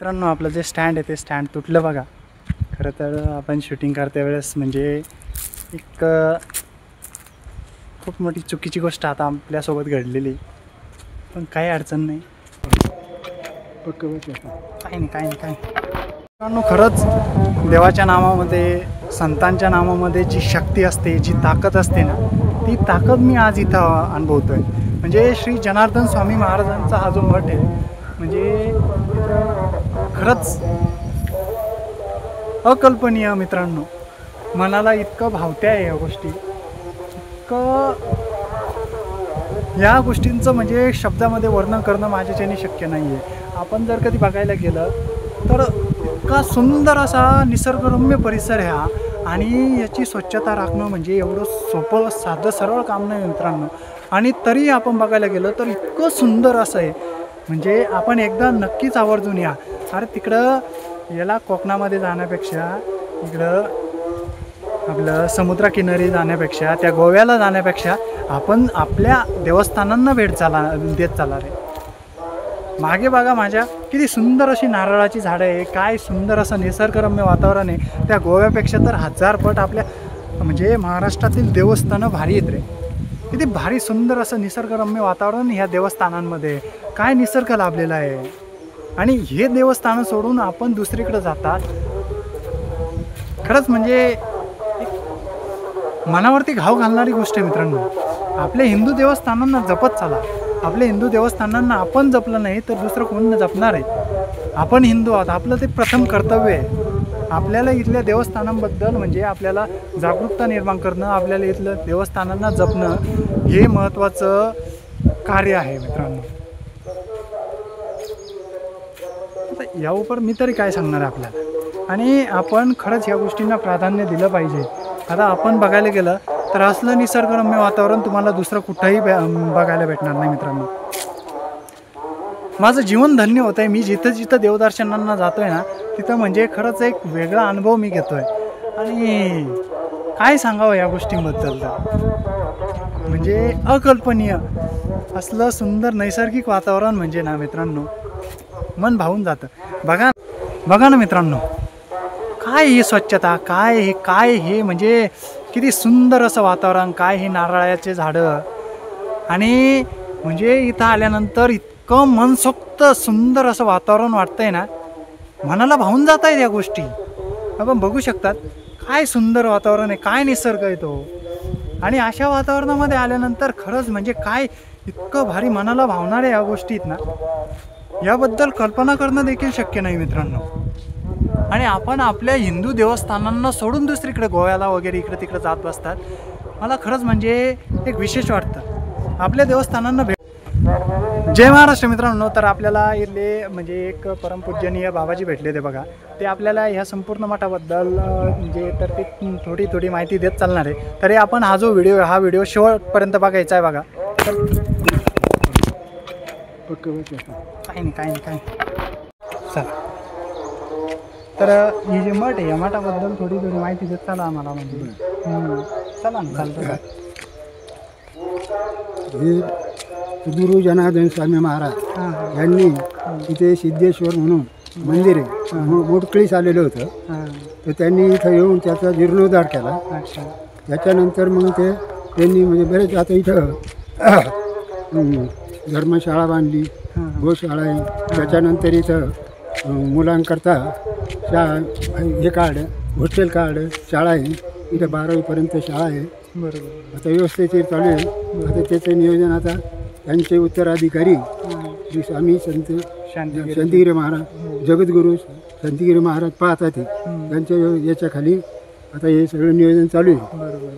मित्रांनो, आपलं जे स्टँड आहे ते स्टँड तुटलं बघा. खरं तर आपण शूटिंग करते वेळेस म्हणजे एक खूप मोठी चुकीची गोष्ट आता आपल्यासोबत घडलेली, पण काही अडचण नाही. काही नाही. मित्रांनो, खरंच देवाच्या नामामध्ये, संतांच्या नामामध्ये जी शक्ती असते, जी ताकद असते ना, ती ताकद मी आज इथं अनुभवतोय. म्हणजे श्री जनार्दन स्वामी महाराजांचा हा जो मठ आहे, म्हणजे खरंच अकल्पनीय. मित्रांनो, मनाला इतकं भावत्या आहे या गोष्टी, इतकं या गोष्टींचं म्हणजे शब्दामध्ये वर्णन करणं माझ्याच्याने शक्य नाही आहे. आपण जर कधी बघायला गेलं तर इतका सुंदर असा निसर्गरम्य परिसर आहे हा, आणि याची स्वच्छता राखणं म्हणजे एवढं सोपं साधं सरळ काम नाही मित्रांनो. आणि तरी आपण बघायला गेलं तर इतकं सुंदर असं आहे, म्हणजे आपण एकदा नक्कीच आवर्जून या. अरे तिकडं याला कोकणामध्ये जाण्यापेक्षा, इकडं आपलं समुद्रकिनारी जाण्यापेक्षा, त्या गोव्याला जाण्यापेक्षा आपण आपल्या देवस्थानांना भेट देत चाला रे. मागे बघा माझ्या किती सुंदर अशी नारळाची झाडं आहे, काय सुंदर असं निसर्गरम्य वातावरण आहे. त्या गोव्यापेक्षा तर 1000 पट आपल्या म्हणजे महाराष्ट्रातील देवस्थानं भारी आहेत रे. किती भारी सुंदर असं निसर्गरम्य वातावरण ह्या देवस्थानांमध्ये, काय निसर्ग लाभलेला आहे. आणि हे देवस्थानं सोडून आपण दुसरीकडे जातात, खरंच म्हणजे मनावरती घाव घालणारी गोष्ट आहे मित्रांनो. आपल्या हिंदू देवस्थानांना जपत चला. आपल्या हिंदू देवस्थानांना आपण जपलं नाही तर दुसरं कोण जपणार आहे. आपण हिंदू आहोत, आपलं ते प्रथम कर्तव्य आहे. आपल्याला इथल्या देवस्थानांबद्दल म्हणजे आपल्याला जागरूकता निर्माण करणं, आपल्याला इथलं देवस्थानांना जपणं हे महत्त्वाचं कार्य आहे मित्रांनो. आता यावर मी तरी काय सांगणार आहे आपल्याला, आणि आपण खरंच या गोष्टींना प्राधान्य दिलं पाहिजे. आता आपण बघायला गेलं तर असलं निसर्गरम्य वातावरण तुम्हाला दुसरं कुठंही बघायला भेटणार नाही मित्रांनो. माझं जीवन धन्य होतं आहे. मी जिथं देवदर्शनांना जातो आहे ना, तिथं म्हणजे खरंच एक वेगळा अनुभव मी घेतो आहे. आणि काय सांगावं या गोष्टींबद्दल, तर म्हणजे अकल्पनीय असलं सुंदर नैसर्गिक वातावरण म्हणजे ना मित्रांनो, मन भावून जातं. बघा ना मित्रांनो, काय ही स्वच्छता, काय हे म्हणजे किती सुंदर असं वातावरण, काय हे नारळाचे झाडं, आणि म्हणजे इथं आल्यानंतर इतकं मनसोक्त सुंदर असं वातावरण वाटतंय ना, मनाला भावून जात आहेत या गोष्टी. आपण बघू शकतात काय सुंदर वातावरण आहे, काय निसर्ग आहे तो. आणि अशा वातावरणामध्ये आल्यानंतर खरंच म्हणजे काय इतकं भारी मनाला भावणार आहे या गोष्टीत ना, याबद्दल कल्पना करणं देखील शक्य नाही मित्रांनो. आणि आपण आपल्या हिंदू देवस्थानांना सोडून दुसरीकडे गोव्याला वगैरे इकडे तिकडे जात बसतात. मला खरंच म्हणजे एक विशेष वाटतं आपल्या देवस्थानांना जय महाराष्ट्र मित्रांनो. तर आपल्याला इथले म्हणजे एक परमपूजनीय बाबाजी भेटले ते बघा. ते आपल्याला ह्या संपूर्ण मठाबद्दल म्हणजे तर ते थोडी माहिती देत चालणार आहे. तरी आपण हा व्हिडिओ शेवटपर्यंत बघायचा आहे बघा. काही नाही चल. तर ही जे मठ आहे या मठाबद्दल थोडी माहिती देत चला आम्हाला. म्हणजे चला ना, चालतं. गुरु जनार्दन स्वामी महाराज यांनी इथे सिद्धेश्वर म्हणून मंदिर आहे, मोडकळीस आलेलं होतं. तर त्यांनी इथं येऊन त्याचा जीर्णोद्धार केला. त्याच्यानंतर मग त्यांनी म्हणजे बरेच आता इथं धर्मशाळा बांधली, गोशाळा आहे. त्याच्यानंतर इथं मुलांकरता हे काढ, हॉस्टेल काढ, शाळा आहे. इथं 12वीपर्यंत शाळा आहे. बरोबर. आता व्यवस्थेचे चालू आहे. आता त्याचं नियोजन आता त्यांचे उत्तराधिकारी श्री स्वामी संत शांतिगिरी महाराज, जगद्गुरू शांतिगिरी महाराज पाहतात. त्यांच्या याच्या खाली आता हे सगळं नियोजन चालू आहे. बरोबर.